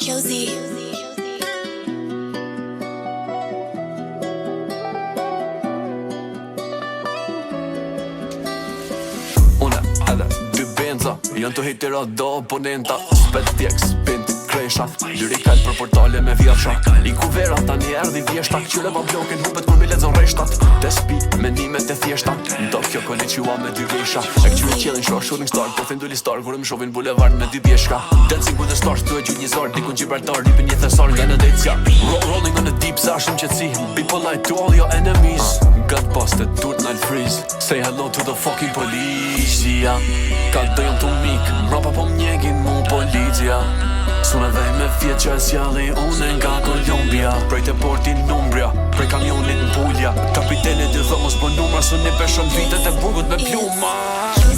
Josie. Une edhe dy benza janë të hitera do oponenta. Spet tjek, spint, kresha Lyrikal për portale me vjersha I kuvera tani erdi vjeshta Qyre ba blokin hupet kur mi lexon reshtat Despi, mendimet e thjeshta Do kjo koli qua me dy gesha E këqyri qjelin shoh shooting star Po thin duli star kur më shovin bulevard me dy bjeshka Dancing with the stars tu e gjyt një zar Dikun Gibraltar ripin një thesar nga në dejtësja Rolling on the deep sa shumë qetsi Be polite to all your enemies Got busted, do it not freeze Say hello to the fucking policia Ka dojëm të mik Mrapa po mnjegin mu policia Sune vej me fjet që e sjalli une nga Kolumbia Prej të portin Numbria, prej kamionit në Puglia Kapiteni dy dhe mos bën numra Su një peshon vitet e burgut me pluma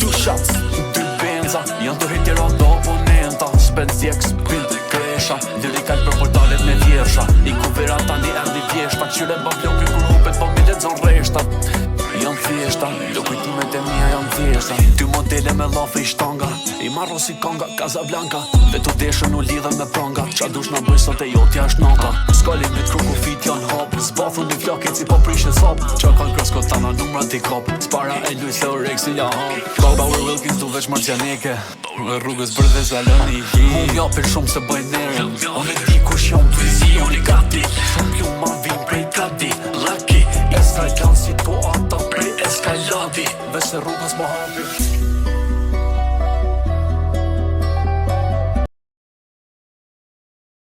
Du shots, dy benza Janë të hitira do oponenta Spend zjek, spint, kresha Lyrikal për portalet me vjersha I kuvera tani erdi vjeshta Qyre ba blokin kur hupet po mi lexon reshtat Jam thjeshta, do kujtimet e mija jam thjeshta Ty modele me lafe I shtanga I marro si konga Casablanca Dhe tu deshën u lidhen me pranga Qa dush na bëj sot e jotja është nota Skali me t'kruku fit janë hop Zbathun një flakit si po prishin sop Qa kanë kroskot tana numra t'i kop Spara e Luis Leorexi ja hop Bauer Wilkins du veç marcianeke Rrugës bërë dhe zalën I hi Mu mjapin shumë se bëjnë nërën Unë e di kush jom vizi Unë I gati